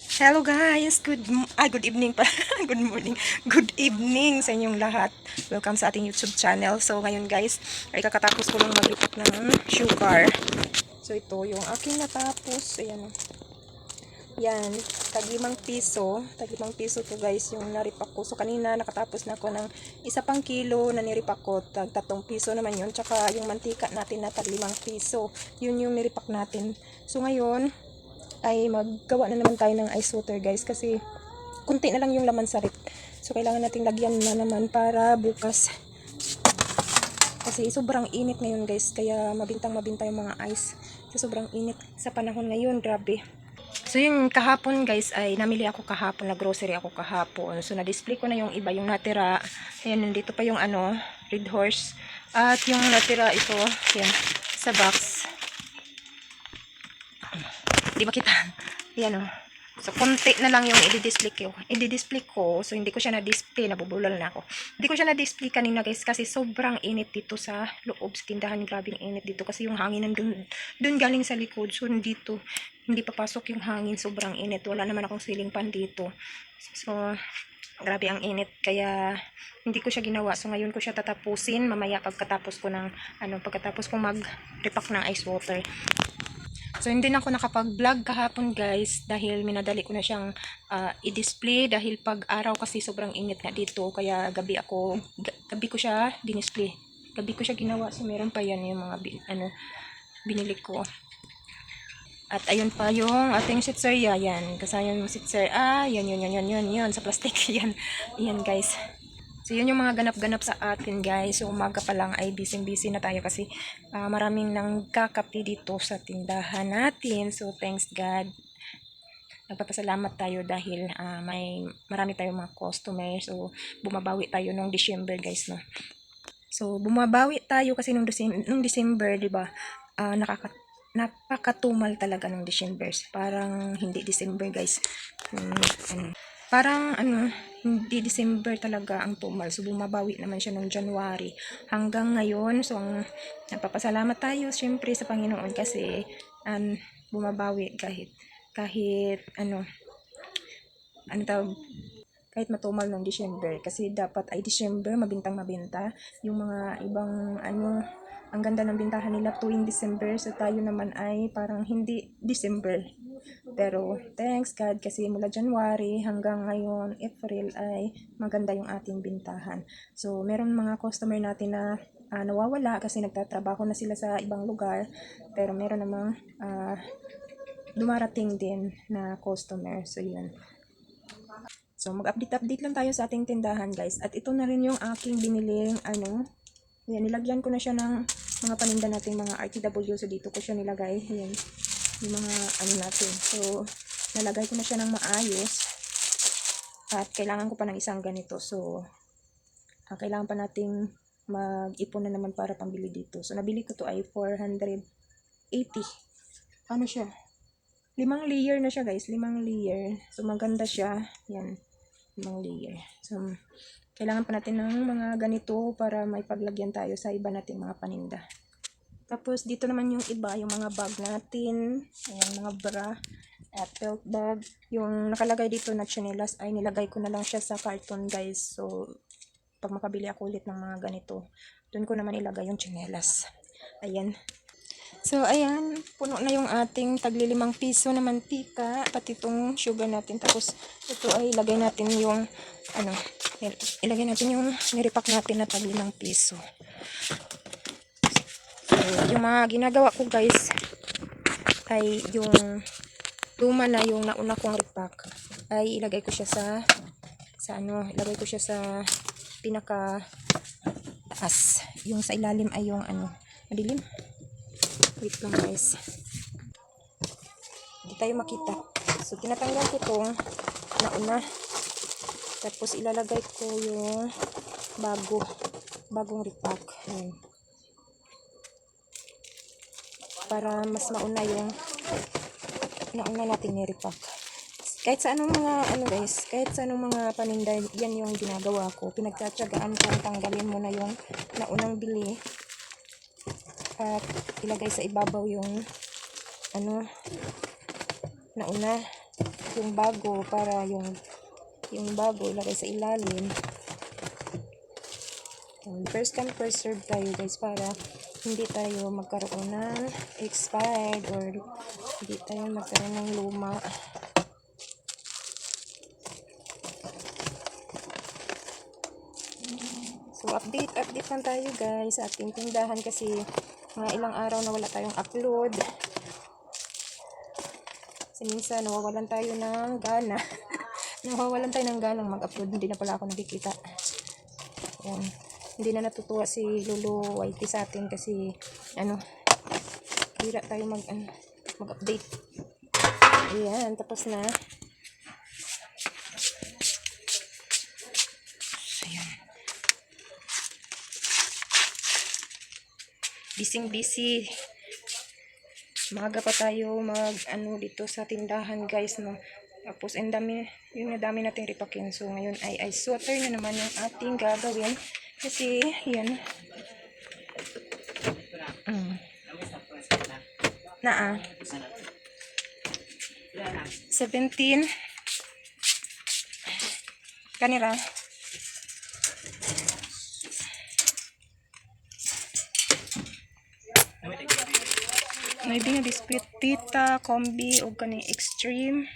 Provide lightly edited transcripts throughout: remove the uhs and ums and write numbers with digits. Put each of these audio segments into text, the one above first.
Hello guys, good evening pa. Good morning. Good evening sa inyong lahat. Welcome sa ating YouTube channel. So ngayon guys, ay kakatapos ko lang mag-repack ng sugar. So ito yung aking natapos. Ayan. Yan, tag 5 piso. Tag 5 piso to guys yung na-repack ko. So kanina nakatapos na ako ng 1 kilo na ni-repack ko. Tag 3 piso naman yun. Tsaka yung mantika natin na tag 5 piso. Yun yung ni-repack natin. So ngayon ay maggawa na naman tayo ng ice water guys kasi kunti na lang yung laman sa rep. So kailangan nating lagyan na naman para bukas. Kasi sobrang init ngayon guys, kaya mabintang-mabinta yung mga ice. Kasi sobrang init sa panahon ngayon, grabe. So yung kahapon guys ay namili ako kahapon, na grocery ako kahapon. So na-display ko na yung iba, yung natira. Ayan, nandito pa yung Red Horse. At yung natira ito, yan, sa box. Di ba kita? Yan o. So, konti na lang yung i-display ko. So, hindi ko siya na-display. Nabubulol na ako. Hindi ko siya na-display kanina guys kasi sobrang init dito sa loob sa tindahan. Grabing init dito kasi yung hangin dun galing sa likod. So, dito, hindi papasok yung hangin. Sobrang init. Wala naman akong ceiling fan dito. So, grabe ang init. Kaya, hindi ko siya ginawa. So, ngayon ko siya tatapusin. Mamaya pagkatapos ko mag-repack ng ice water. So, hindi na ako nakapag-vlog kahapon guys dahil minadali ko na siyang i-display dahil pag araw kasi sobrang init nga dito. Kaya gabi ko siya dinisplay. Gabi ko siya ginawa. So, meron pa yan yung mga binili ko. At ayun pa yung ating sitserya. Yan. Kasaya yung sitserya. Yan. Sa plastic. Yan guys. So, yun yung mga ganap-ganap sa atin guys. So, umaga pa lang ay busy na tayo kasi maraming nang kakape dito sa tindahan natin. So, thanks God. Nagpapasalamat tayo dahil marami tayong mga customers. So, bumabawi tayo nung December guys, no. So, bumabawi tayo kasi nung December, di ba? Napakatumal talaga nung December. Parang hindi December guys. Parang hindi December talaga ang tumal. So bumabawi naman siya noong January hanggang ngayon. So napapasalamat tayo syempre sa Panginoon kasi bumabawi kahit kahit matumal ng December kasi dapat ay December mabintang-mabinta yung mga ibang ang ganda ng bintahan nila tuwing December. So tayo naman ay parang hindi December. Pero thanks God kasi mula January hanggang ngayon April ay maganda yung ating bintahan. So meron mga customer natin na nawawala kasi nagtatrabaho na sila sa ibang lugar. Pero meron namang dumarating din na customer. So yun. So mag-update lang tayo sa ating tindahan guys. At ito na rin yung aking biniling yan, nilagyan ko na siya ng mga paninda natin mga RTW. So dito ko siya nilagay. Yan. Yung mga natin. So nalagay ko na siya ng maayos. At kailangan ko pa ng isang ganito. So kailangan pa nating mag-ipon na naman para pambili dito. So nabili ko to ay 480. Ano siya? 5 layer na siya guys. 5 layer. So maganda siya. Yan. 5 layer. So kailangan pa natin ng mga ganito para may paglagyan tayo sa iba nating mga paninda. Tapos dito naman yung iba, yung mga bag natin, ayan, mga bra at belt bag. Yung nakalagay dito na tsinelas ay nilagay ko na lang siya sa carton guys. So pag makabili ako ulit ng mga ganito, doon ko naman ilagay yung tsinelas. Ayan. So ayan, puno na yung ating tagli 5 piso na mantika, pati itong sugar natin. Tapos ito ay ilagay natin yung ilagay natin yung nirepack natin na tagli 5 piso. So yung mga ginagawa ko guys ay yung luma na yung nauna kong repack ay ilagay ko siya ilagay ko siya sa pinaka taas. Yung sa ilalim ay yung madilim. Wait lang guys. Hindi tayo makita. So tinatanggal ko itong nauna. Tapos ilalagay ko yung bagong repack. Ayan. Para mas mauna yung nauna natin ni-repack. Kahit sa anong mga guys, kahit sa anong mga paninda, yan yung ginagawa ko. Pinagtsatsagaan ko tanggalin mo na yung naunang bili. At ilagay sa ibabaw yung nauna. yung bago para yung bago ilagay sa ilalim. First come first serve tayo guys para hindi tayo magkaroon ng expired or hindi tayo magkaroon ng luma. So update lang tayo guys sa ating tindahan kasi mga ilang araw na wala tayong upload. Kasi minsan nawawalan tayo ng gana. Nawawalan tayo ng ganang mag-upload. Hindi na pala ako nakikita. Yan. Hindi na natutuwa si Lolo Whitey sa atin kasi hira tayo mag-update. Ayan, tapos na. Ayan. Busy. Maaga pa tayo dito sa tindahan guys, no. Tapos ang dami nating ripakin. So ngayon ay ice water na naman yung ating gagawin kasi yan. 17 kanira. May nga biscuit tita, kombi o kani extreme.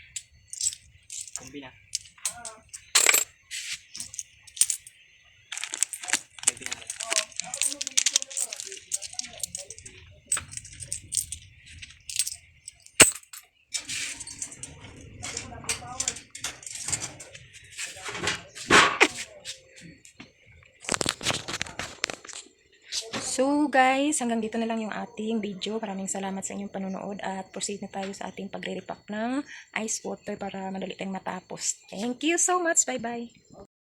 Kombi na. So guys, hanggang dito na lang yung ating video. Maraming salamat sa inyong panonood at proceed na tayo sa ating pagre-repack ng ice water para madali tayong matapos. Thank you so much. Bye bye.